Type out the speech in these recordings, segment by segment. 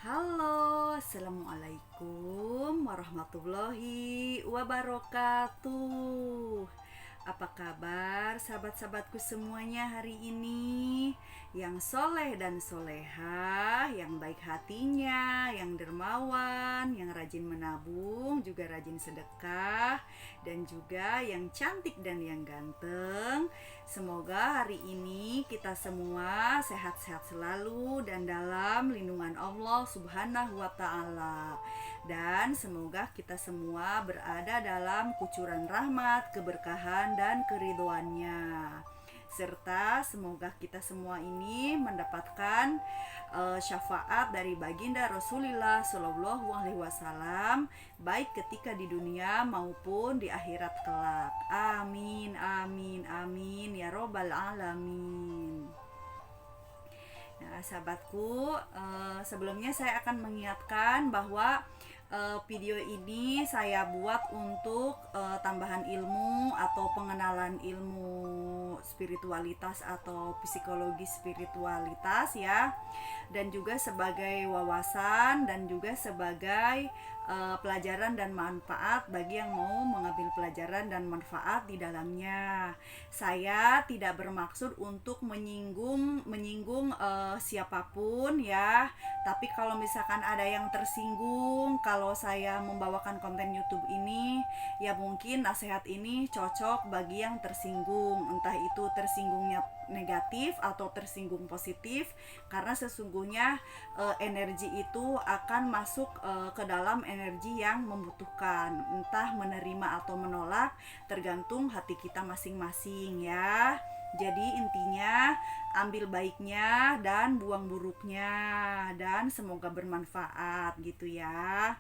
Halo, assalamualaikum warahmatullahi wabarakatuh. Apa kabar sahabat-sahabatku semuanya hari ini? Yang soleh dan soleha, yang baik hatinya, yang dermawan, yang rajin menabung, juga rajin sedekah, dan juga yang cantik dan yang ganteng. Semoga hari ini kita semua sehat-sehat selalu dan dalam lindungan Allah Subhanahu wa Ta'ala. Dan semoga kita semua berada dalam kucuran rahmat, keberkahan, dan keridhoannya. Serta semoga kita semua ini mendapatkan syafaat dari baginda Rasulullah Shallallahu Alaihi Wasallam, baik ketika di dunia maupun di akhirat kelak. Amin, amin, amin ya robbal alamin. Nah, sahabatku, sebelumnya saya akan mengingatkan bahwa video ini saya buat untuk tambahan ilmu atau pengenalan ilmu spiritualitas atau psikologi spiritualitas ya, dan juga sebagai wawasan dan juga sebagai pelajaran dan manfaat bagi yang mau mengambil pelajaran dan manfaat di dalamnya. Saya tidak bermaksud untuk menyinggung siapapun ya. Tapi kalau misalkan ada yang tersinggung kalau saya membawakan konten YouTube ini, ya mungkin nasihat ini cocok bagi yang tersinggung, entah itu tersinggungnya negatif atau tersinggung positif, karena sesungguhnya energi itu akan masuk ke dalam energi yang membutuhkan, entah menerima atau menolak tergantung hati kita masing-masing ya. Jadi intinya ambil baiknya dan buang buruknya, dan semoga bermanfaat gitu ya.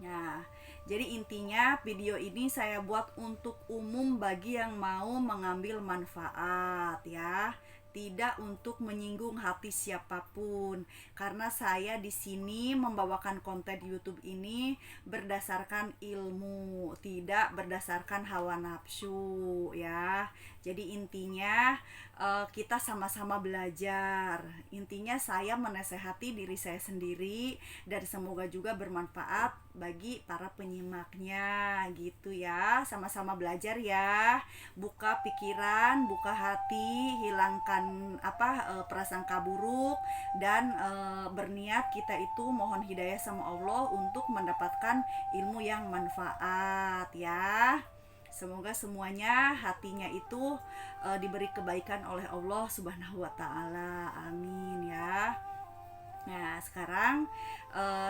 Nah, jadi intinya video ini saya buat untuk umum bagi yang mau mengambil manfaat ya. Tidak untuk menyinggung hati siapapun, karena saya di sini membawakan konten YouTube ini berdasarkan ilmu, tidak berdasarkan hawa nafsu ya. Jadi intinya kita sama-sama belajar. Intinya saya menasehati diri saya sendiri dan semoga juga bermanfaat bagi para penyimaknya gitu ya. Sama-sama belajar ya. Buka pikiran, buka hati, hilangkan prasangka buruk, dan berniat kita itu mohon hidayah sama Allah untuk mendapatkan ilmu yang manfaat ya. Semoga semuanya hatinya itu diberi kebaikan oleh Allah Subhanahu wa Ta'ala. Amin ya. Nah, sekarang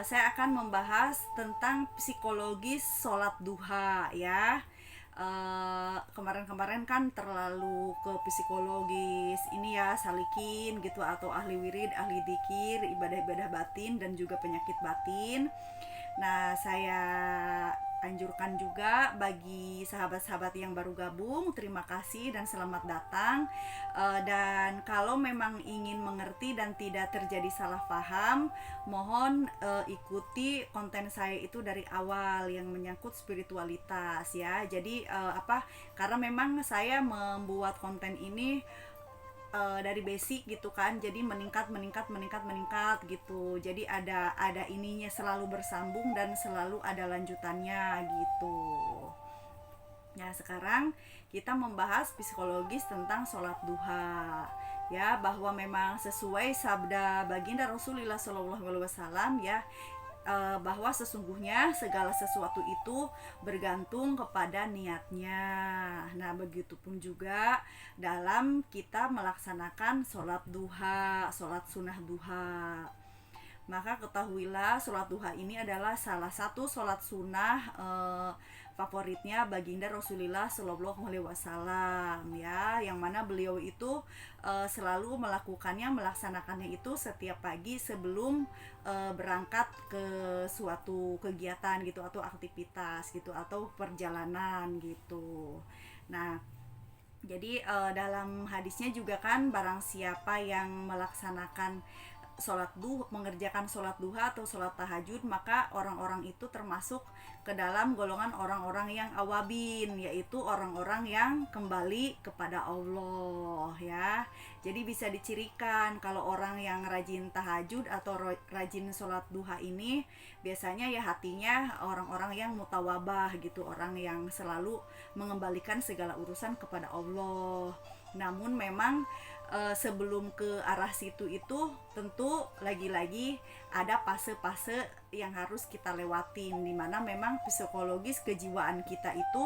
saya akan membahas tentang psikologis sholat duha ya. Kemarin-kemarin kan terlalu ke psikologis ini ya, salikin gitu, atau ahli wirid, ahli dikir, ibadah-ibadah batin dan juga penyakit batin. Nah, saya anjurkan juga bagi sahabat-sahabat yang baru gabung, terima kasih dan selamat datang. Dan kalau memang ingin mengerti dan tidak terjadi salah paham, mohon ikuti konten saya itu dari awal yang menyangkut spiritualitas ya. Jadi karena memang saya membuat konten ini dari basic gitu kan, jadi meningkat gitu, jadi ada ininya, selalu bersambung dan selalu ada lanjutannya gitu. Nah, sekarang kita membahas psikologis tentang sholat duha ya, bahwa memang sesuai sabda baginda Rasulullah Shallallahu Alaihi Wasallam ya, bahwa sesungguhnya segala sesuatu itu bergantung kepada niatnya. Nah, begitupun juga dalam kita melaksanakan sholat duha, sholat sunnah duha. Maka ketahuilah sholat duha ini adalah salah satu sholat sunnah favoritnya baginda Rasulullah Shallallahu Alaihi Wasallam ya, yang mana beliau itu selalu melaksanakannya itu setiap pagi sebelum berangkat ke suatu kegiatan gitu, atau aktivitas gitu, atau perjalanan gitu. Nah, jadi dalam hadisnya juga kan, barang siapa yang melaksanakan mengerjakan sholat duha atau sholat tahajud, maka orang-orang itu termasuk ke dalam golongan orang-orang yang awabin, yaitu orang-orang yang kembali kepada Allah ya. Jadi bisa dicirikan kalau orang yang rajin tahajud atau rajin sholat duha ini biasanya ya hatinya orang-orang yang mutawabah gitu, orang yang selalu mengembalikan segala urusan kepada Allah. Namun memang sebelum ke arah situ itu tentu lagi-lagi ada fase-fase yang harus kita lewatin, dimana memang psikologis kejiwaan kita itu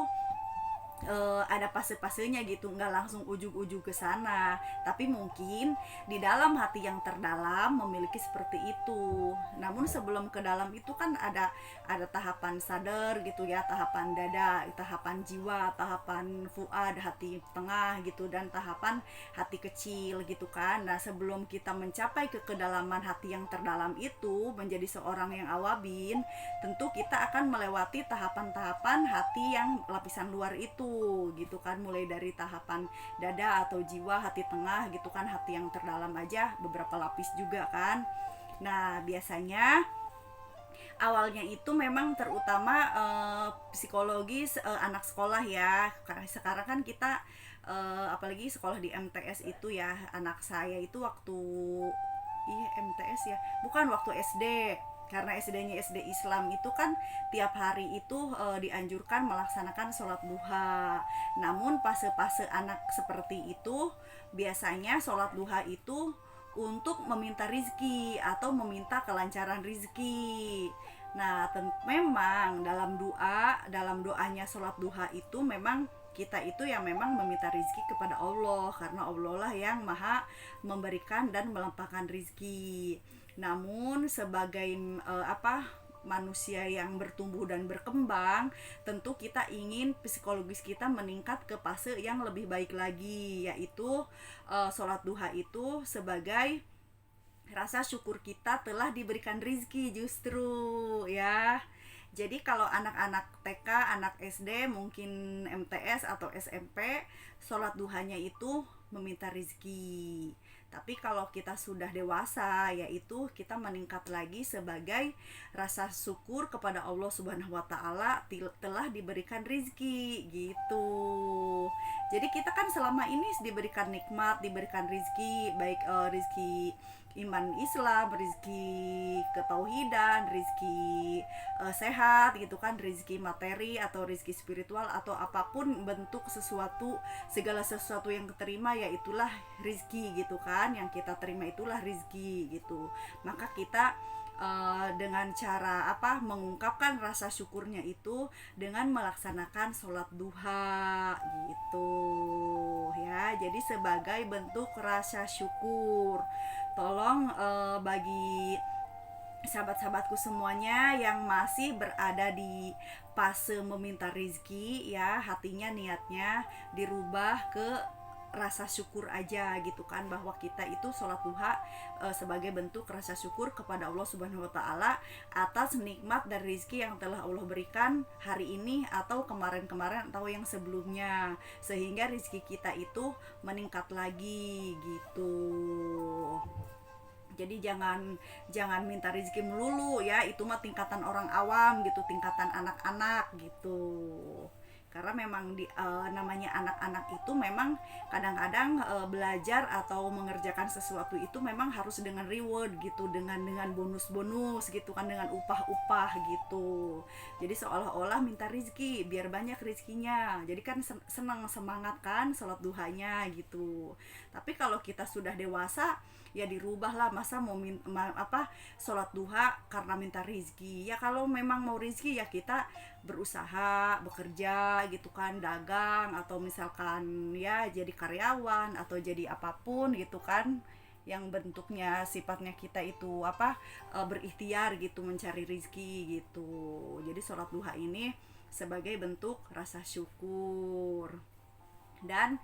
ada fase-fasenya gitu, nggak langsung ujug-ujug ke sana, tapi mungkin di dalam hati yang terdalam memiliki seperti itu. Namun sebelum ke dalam itu kan ada tahapan sadar gitu ya, tahapan dada, tahapan jiwa, tahapan fuad, hati tengah gitu, dan tahapan hati kecil gitu kan. Nah sebelum kita mencapai ke kedalaman hati yang terdalam itu menjadi seorang yang awabin, tentu kita akan melewati tahapan-tahapan hati yang lapisan luar itu gitu kan, mulai dari tahapan dada atau jiwa, hati tengah gitu kan, hati yang terdalam aja beberapa lapis juga kan. Nah biasanya awalnya itu memang terutama psikologis anak sekolah ya, karena sekarang kan kita apalagi sekolah di MTS itu ya, anak saya itu waktu MTS ya, bukan waktu SD, karena SD-nya SD Islam itu kan tiap hari itu dianjurkan melaksanakan sholat duha. Namun fase-fase anak seperti itu biasanya sholat duha itu untuk meminta rizki atau meminta kelancaran rizki. Nah memang dalam doanya sholat duha itu memang kita itu yang memang meminta rizki kepada Allah, karena Allah lah yang maha memberikan dan melimpahkan rizki. Namun sebagai manusia yang bertumbuh dan berkembang, tentu kita ingin psikologis kita meningkat ke fase yang lebih baik lagi, yaitu sholat duha itu sebagai rasa syukur kita telah diberikan rizki justru ya. Jadi kalau anak-anak TK, anak SD, mungkin MTS atau SMP, sholat duhanya itu meminta rizki. Tapi kalau kita sudah dewasa, yaitu kita meningkat lagi sebagai rasa syukur kepada Allah Subhanahu wa Ta'ala telah diberikan rizki gitu. Jadi kita kan selama ini diberikan nikmat, diberikan rizki, baik rizki iman Islam, rizki ketauhidan, rizki sehat gitu kan, rizki materi atau rizki spiritual atau apapun bentuk sesuatu, segala sesuatu yang keterima ya itulah rizki gitu kan, yang kita terima itulah rizki gitu. Maka kita dengan cara mengungkapkan rasa syukurnya itu dengan melaksanakan sholat duha gitu ya. Jadi sebagai bentuk rasa syukur, tolong bagi sahabat-sahabatku semuanya yang masih berada di fase meminta rizki ya, hatinya niatnya dirubah ke rasa syukur aja gitu kan, bahwa kita itu sholat duha sebagai bentuk rasa syukur kepada Allah Subhanahu wa Ta'ala atas nikmat dan rizki yang telah Allah berikan hari ini atau kemarin-kemarin atau yang sebelumnya, sehingga rizki kita itu meningkat lagi gitu. Jadi jangan minta rezeki melulu ya, itu mah tingkatan orang awam gitu, tingkatan anak-anak gitu. Karena memang namanya anak-anak itu memang kadang-kadang belajar atau mengerjakan sesuatu itu memang harus dengan reward gitu, dengan bonus-bonus gitu kan, dengan upah-upah gitu. Jadi seolah-olah minta rezeki biar banyak rezekinya. Jadi kan senang, semangat kan sholat duhanya gitu. Tapi kalau kita sudah dewasa ya dirubahlah, masa mau sholat duha karena minta rezeki. Ya kalau memang mau rezeki ya kita berusaha, bekerja gitu kan, dagang atau misalkan ya jadi karyawan atau jadi apapun gitu kan, yang bentuknya sifatnya kita itu berikhtiar gitu mencari rezeki gitu. Jadi sholat duha ini sebagai bentuk rasa syukur. Dan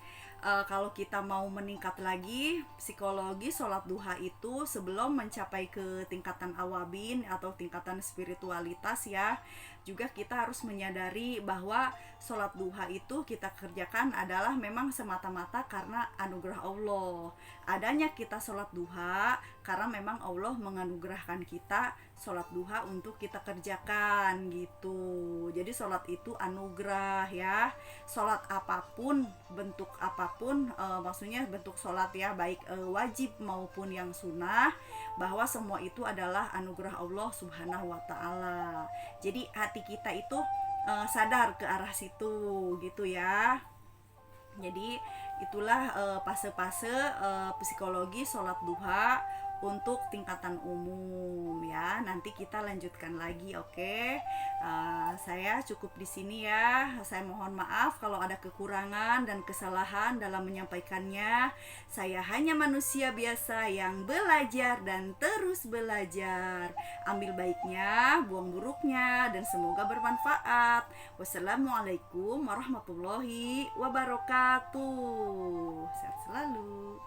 kalau kita mau meningkat lagi psikologi sholat duha itu sebelum mencapai ke tingkatan awabin atau tingkatan spiritualitas ya, juga kita harus menyadari bahwa sholat duha itu kita kerjakan adalah memang semata-mata karena anugerah Allah. Adanya kita sholat duha karena memang Allah menganugerahkan kita sholat duha untuk kita kerjakan gitu. Jadi sholat itu anugerah ya. Sholat apapun, bentuk apapun, maksudnya bentuk sholat ya, baik wajib maupun yang sunnah, bahwa semua itu adalah anugerah Allah Subhanahu wa Ta'ala. Jadi hati kita itu sadar ke arah situ gitu ya. Jadi itulah fase-fase psikologi sholat duha untuk tingkatan umum ya. Nanti kita lanjutkan lagi, oke? Saya cukup di sini ya. Saya mohon maaf kalau ada kekurangan dan kesalahan dalam menyampaikannya. Saya hanya manusia biasa yang belajar dan terus belajar. Ambil baiknya, buang buruknya, dan semoga bermanfaat. Wassalamualaikum warahmatullahi wabarakatuh. Sehat selalu.